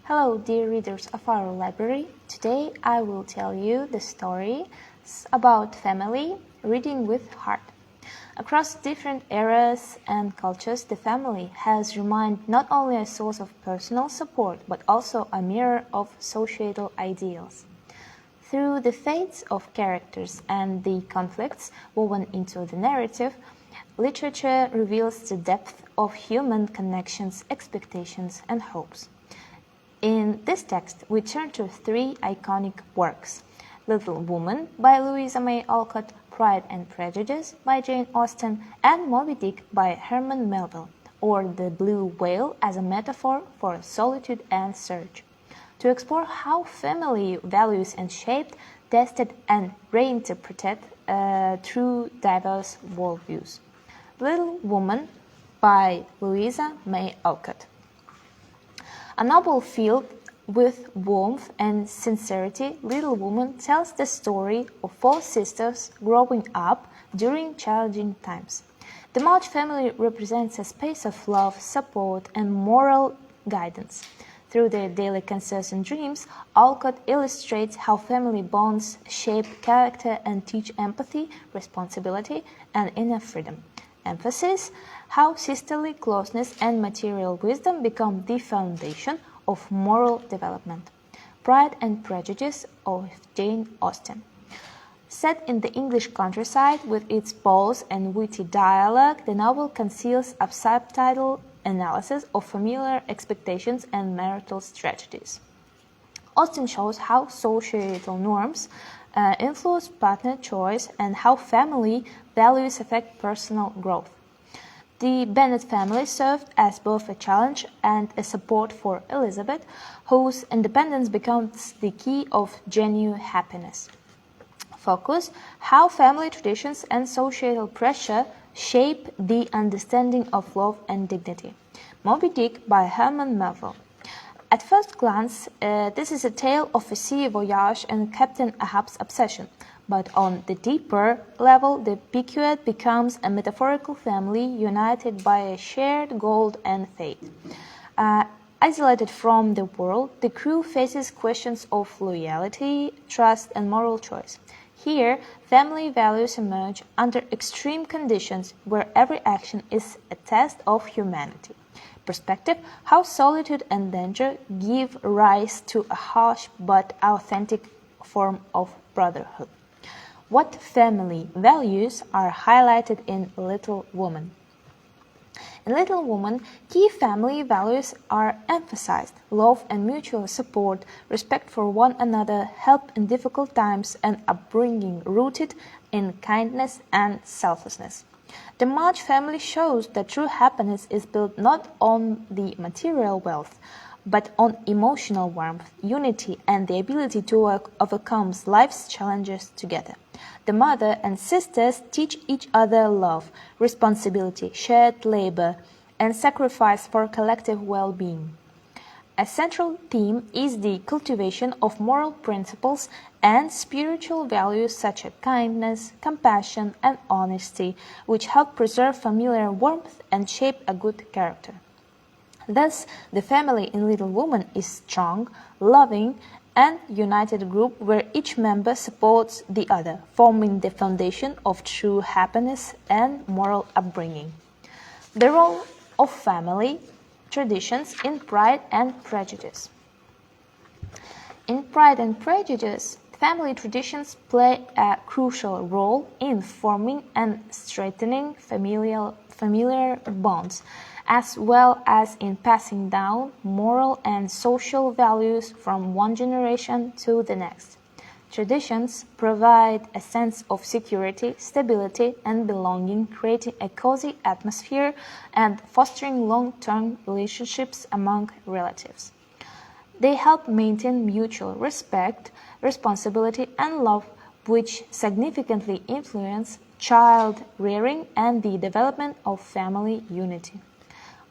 Hello, dear readers of our library. Today I will tell you the stories about family, reading with heart. Across different eras and cultures, the family has remained not only a source of personal support, but also a mirror of societal ideals. Through the fates of characters and the conflicts woven into the narrative, literature reveals the depth of human connections, expectations, and hopes. In this text, we turn to three iconic works: Little Woman by Louisa May Olcott, Pride and Prejudice by Jane Austen, and Moby Dick by Herman Melville, or the blue whale as a metaphor for solitude and search. To explore how family values are shaped, tested, and reinterpreted through diverse worldviews. Little Woman by Louisa May Olcott. A noble filled with warmth and sincerity, Little Woman tells the story of four sisters growing up during challenging times. The March family represents a space of love, support, and moral guidance. Through their daily concerns and dreams, Olcott illustrates how family bonds shape character and teach empathy, responsibility, and inner freedom. Emphasis: how sisterly closeness and material wisdom become the foundation of moral development. Pride and Prejudice of Jane Austen. Set in the English countryside with its bold and witty dialogue, the novel conceals a subtle analysis of familiar expectations and marital strategies. Austen shows how societal norms influence partner choice and how family values affect personal growth. The Bennet family served as both a challenge and a support for Elizabeth, whose independence becomes the key of genuine happiness. Focus: how family traditions and societal pressure shape the understanding of love and dignity. Moby Dick by Herman Melville. At first glance, this is a tale of a sea voyage and Captain Ahab's obsession, but on the deeper level, the Pequod becomes a metaphorical family united by a shared goal and fate. Isolated from the world, the crew faces questions of loyalty, trust, and moral choice. Here, family values emerge under extreme conditions where every action is a test of humanity. Perspective: how solitude and danger give rise to a harsh but authentic form of brotherhood. What family values are highlighted in Little Woman? In Little Woman, key family values are emphasized: love and mutual support, respect for one another, help in difficult times, and upbringing rooted in kindness and selflessness. The March family shows that true happiness is built not on the material wealth, but on emotional warmth, unity, and the ability to overcome life's challenges together. The mother and sisters teach each other love, responsibility, shared labor, and sacrifice for collective well-being. A central theme is the cultivation of moral principles and spiritual values such as kindness, compassion, and honesty, which help preserve familiar warmth and shape a good character. Thus, the family in Little Woman is strong, loving, and united group where each member supports the other, forming the foundation of true happiness and moral upbringing. The role of family traditions in Pride and Prejudice. In Pride and Prejudice, family traditions play a crucial role in forming and strengthening familiar bonds, as well as in passing down moral and social values from one generation to the next. Traditions provide a sense of security, stability, and belonging, creating a cozy atmosphere and fostering long-term relationships among relatives. They help maintain mutual respect, responsibility, and love, which significantly influence child rearing and the development of family unity.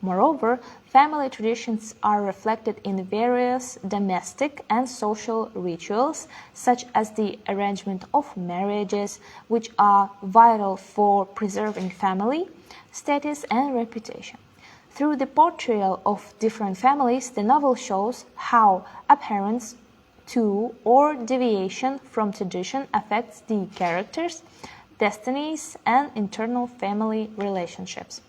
Moreover, family traditions are reflected in various domestic and social rituals, such as the arrangement of marriages, which are vital for preserving family status and reputation. Through the portrayal of different families, the novel shows how appearance to or deviation from tradition affects the characters, destinies, and internal family relationships.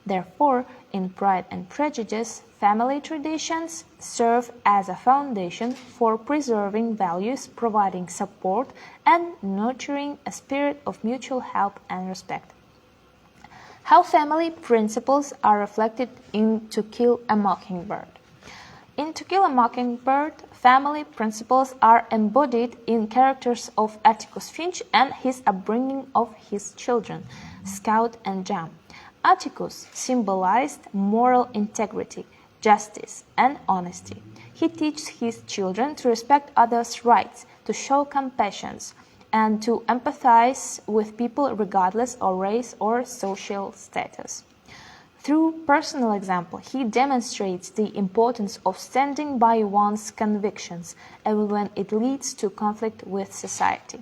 Therefore, in Pride and Prejudice, family traditions serve as a foundation for preserving values, providing support, and nurturing a spirit of mutual help and respect. How family principles are reflected in To Kill a Mockingbird. In To Kill a Mockingbird, family principles are embodied in characters of Atticus Finch and his upbringing of his children, Scout and Jam. Atticus symbolized moral integrity, justice, and honesty. He teaches his children to respect others' rights, to show compassion, and to empathize with people regardless of race or social status. Through personal example, he demonstrates the importance of standing by one's convictions, even when it leads to conflict with society.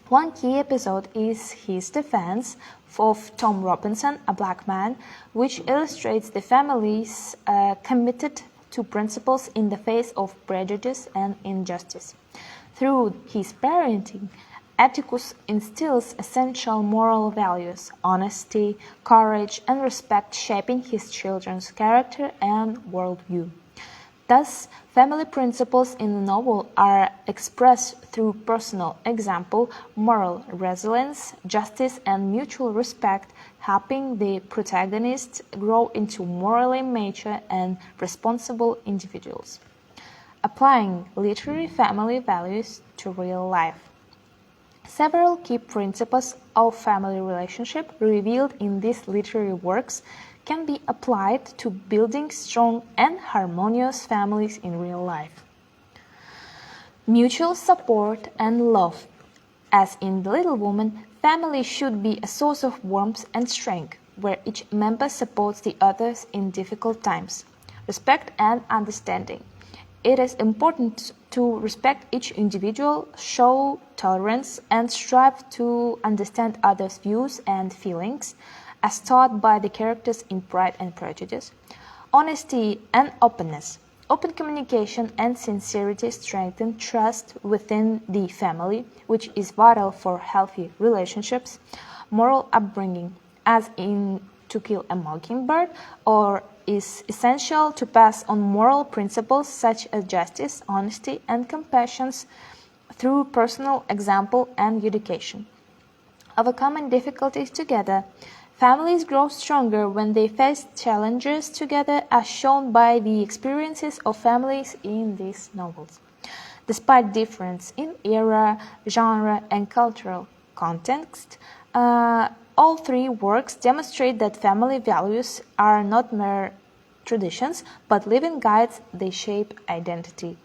One key episode is his defense of Tom Robinson, a black man, which illustrates the families committed to principles in the face of prejudice and injustice. Through his parenting, Atticus instills essential moral values, honesty, courage, and respect, shaping his children's character and worldview. Thus, family principles in the novel are expressed through personal example, moral resilience, justice, and mutual respect, helping the protagonists grow into morally mature and responsible individuals. Applying literary family values to real life. Several key principles of family relationship revealed in these literary works can be applied to building strong and harmonious families in real life. Mutual support and love. As in The Little Woman, family should be a source of warmth and strength, where each member supports the others in difficult times. Respect and understanding. It is important to respect each individual, show tolerance, and strive to understand others' views and feelings, as taught by the characters in Pride and Prejudice. Honesty and openness. Open communication and sincerity strengthen trust within the family, which is vital for healthy relationships. Moral upbringing, as in To Kill a Mockingbird, or is essential to pass on moral principles such as justice, honesty, and compassion through personal example and education. Overcoming difficulties together. Families grow stronger when they face challenges together, as shown by the experiences of families in these novels. Despite difference in era, genre, and cultural context, all three works demonstrate that family values are not mere traditions, but living guides. They shape identity.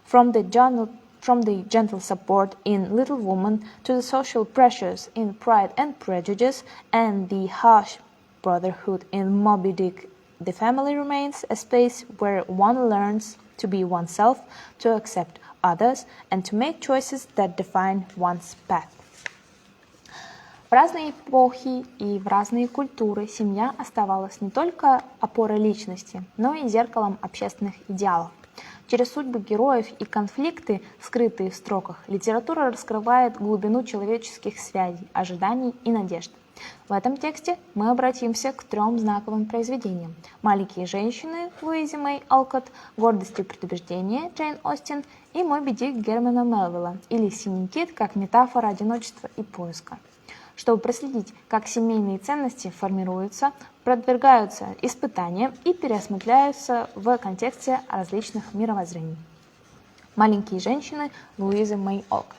From the gentle support in Little Woman to the social pressures in Pride and Prejudice and the harsh brotherhood in Mobi Dick, the family remains a space where one learns to be oneself, to accept others, and to make choices that define one's path. В разные эпохи и в разные культуры семья оставалась не только опорой личности, но и зеркалом общественных идеалов. Через судьбы героев и конфликты, скрытые в строках, литература раскрывает глубину человеческих связей, ожиданий и надежд. В этом тексте мы обратимся к трем знаковым произведениям: «Маленькие женщины» Луизы Мэй Олкотт, «Гордость и предубеждение» Джейн Остин и «Моби Дик Германа Мелвилла» или «Синий кит» как метафора одиночества и поиска. Чтобы проследить, как семейные ценности формируются, подвергаются испытаниям и переосмысляются в контексте различных мировоззрений. «Маленькие женщины» Луизы Мэй Олкотт.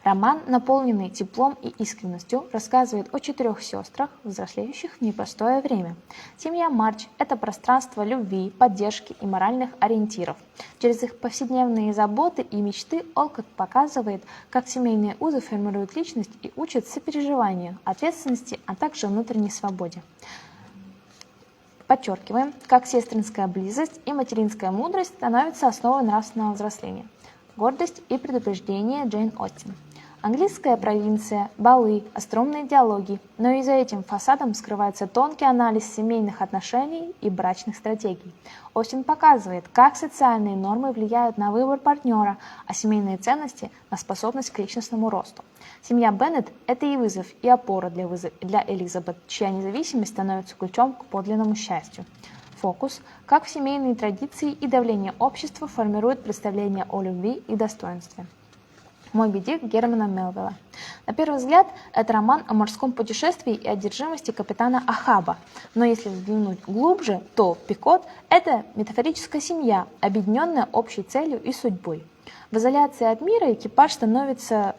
Роман, наполненный теплом и искренностью, рассказывает о 4 сестрах, взрослеющих в непростое время. Семья Марч – это пространство любви, поддержки и моральных ориентиров. Через их повседневные заботы и мечты Олкотт показывает, как семейные узы формируют личность и учат сопереживанию, ответственности, а также внутренней свободе. Подчеркиваем, как сестринская близость и материнская мудрость становятся основой нравственного взросления. «Гордость и предубеждение» Джейн Остин. Английская провинция, балы, остроумные диалоги, но и за этим фасадом скрывается тонкий анализ семейных отношений и брачных стратегий. Остин показывает, как социальные нормы влияют на выбор партнера, а семейные ценности – на способность к личностному росту. Семья Беннет – это и вызов, и опора для Элизабет, чья независимость становится ключом к подлинному счастью. Фокус – как семейные традиции и давление общества формируют представление о любви и достоинстве. Моби Дик Германа Мелвилла. На первый взгляд, это роман о морском путешествии и одержимости капитана Ахаба. Но если взглянуть глубже, то Пикот – это метафорическая семья, объединенная общей целью и судьбой. В изоляции от мира экипаж становится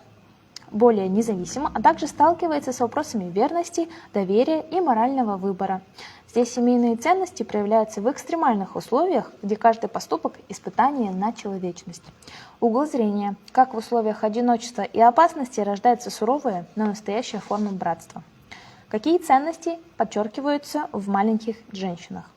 более независимым, а также сталкивается с вопросами верности, доверия и морального выбора. Здесь семейные ценности проявляются в экстремальных условиях, где каждый поступок – испытание на человечность. Угол зрения. Как в условиях одиночества и опасности рождается суровая, но настоящая форма братства. Какие ценности подчеркиваются в «Маленьких женщинах»?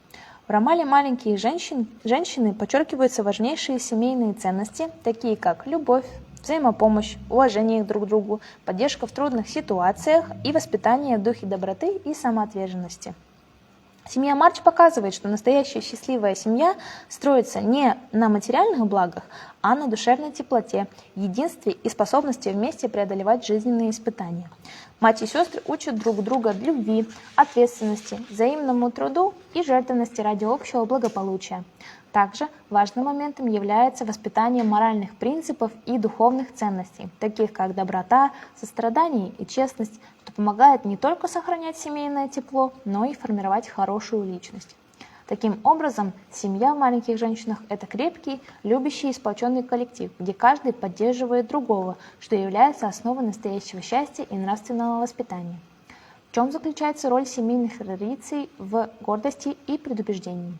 В романе «Маленькие женщины» подчеркиваются важнейшие семейные ценности, такие как любовь, взаимопомощь, уважение друг к другу, поддержка в трудных ситуациях и воспитание в духе доброты и самоотверженности. Семья Марч показывает, что настоящая счастливая семья строится не на материальных благах, а на душевной теплоте, единстве и способности вместе преодолевать жизненные испытания. Мать и сестры учат друг друга любви, ответственности, взаимному труду и жертвенности ради общего благополучия. Также важным моментом является воспитание моральных принципов и духовных ценностей, таких как доброта, сострадание и честность, что помогает не только сохранять семейное тепло, но и формировать хорошую личность. Таким образом, семья в «Маленьких женщинах» – это крепкий, любящий и сплоченный коллектив, где каждый поддерживает другого, что является основой настоящего счастья и нравственного воспитания. В чем заключается роль семейных традиций в «Гордости» и «Предубеждении»?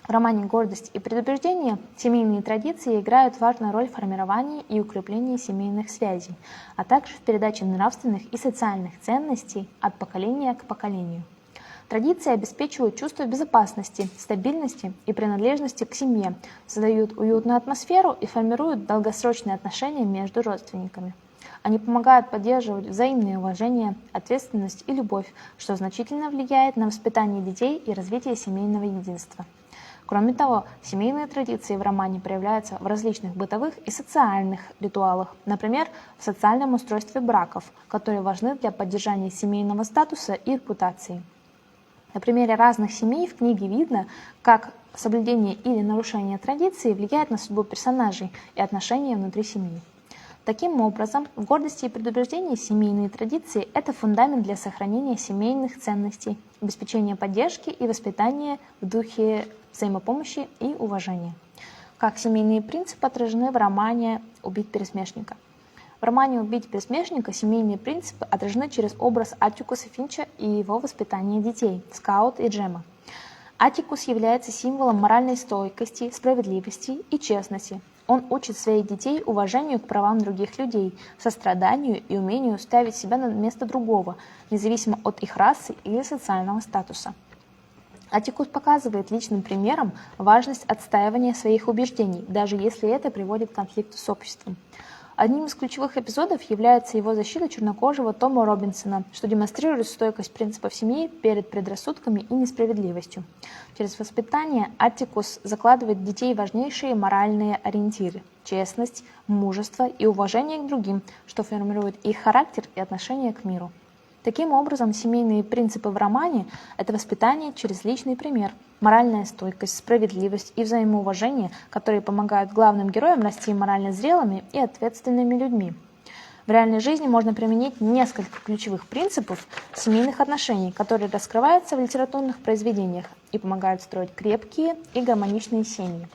В романе «Гордость и предубеждение» семейные традиции играют важную роль в формировании и укреплении семейных связей, а также в передаче нравственных и социальных ценностей от поколения к поколению. Традиции обеспечивают чувство безопасности, стабильности и принадлежности к семье, создают уютную атмосферу и формируют долгосрочные отношения между родственниками. Они помогают поддерживать взаимное уважение, ответственность и любовь, что значительно влияет на воспитание детей и развитие семейного единства. Кроме того, семейные традиции в романе проявляются в различных бытовых и социальных ритуалах, например, в социальном устройстве браков, которые важны для поддержания семейного статуса и репутации. На примере разных семей в книге видно, как соблюдение или нарушение традиций влияет на судьбу персонажей и отношения внутри семьи. Таким образом, в «Гордости и предубеждении» семейные традиции – это фундамент для сохранения семейных ценностей, обеспечения поддержки и воспитания в духе взаимопомощи и уважения. Как семейные принципы отражены в романе «Убить пересмешника». В романе «Убить пересмешника» семейные принципы отражены через образ Аттикуса Финча и его воспитание детей, Скаут и Джема. Аттикус является символом моральной стойкости, справедливости и честности. Он учит своих детей уважению к правам других людей, состраданию и умению ставить себя на место другого, независимо от их расы или социального статуса. Аттикус показывает личным примером важность отстаивания своих убеждений, даже если это приводит к конфликту с обществом. Одним из ключевых эпизодов является его защита чернокожего Тома Робинсона, что демонстрирует стойкость принципов семьи перед предрассудками и несправедливостью. Через воспитание Аттикус закладывает в детей важнейшие моральные ориентиры – честность, мужество и уважение к другим, что формирует их характер и отношение к миру. Таким образом, семейные принципы в романе – это воспитание через личный пример, моральная стойкость, справедливость и взаимоуважение, которые помогают главным героям расти морально зрелыми и ответственными людьми. В реальной жизни можно применить несколько ключевых принципов семейных отношений, которые раскрываются в литературных произведениях и помогают строить крепкие и гармоничные семьи.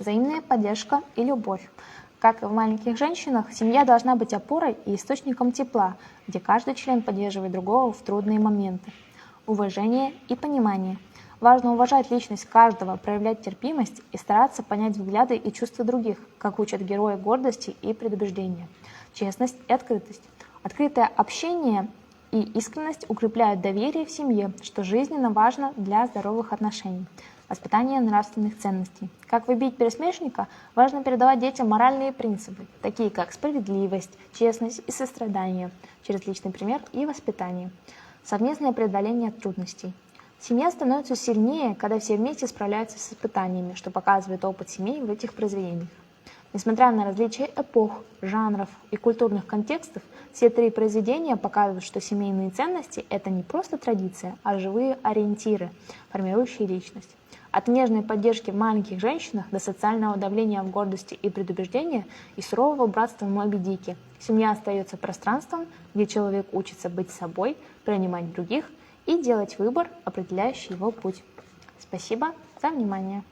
Взаимная поддержка и любовь. Как и в «Маленьких женщинах», семья должна быть опорой и источником тепла, где каждый член поддерживает другого в трудные моменты. Уважение и понимание. Важно уважать личность каждого, проявлять терпимость и стараться понять взгляды и чувства других, как учат герои «Гордости» и «Предубеждения». Честность и открытость. Открытое общение и искренность укрепляют доверие в семье, что жизненно важно для здоровых отношений. Воспитание нравственных ценностей. Как выбить пересмешника, важно передавать детям моральные принципы, такие как справедливость, честность и сострадание, через личный пример и воспитание. Совместное преодоление трудностей. Семья становится сильнее, когда все вместе справляются с испытаниями, что показывает опыт семей в этих произведениях. Несмотря на различия эпох, жанров и культурных контекстов, все три произведения показывают, что семейные ценности – это не просто традиция, а живые ориентиры, формирующие личность. От нежной поддержки в «Маленьких женщинах» до социального давления в «Гордости» и «Предубеждении» и сурового братства в «Моби Дике» семья остается пространством, где человек учится быть собой, принимать других и делать выбор, определяющий его путь. Спасибо за внимание.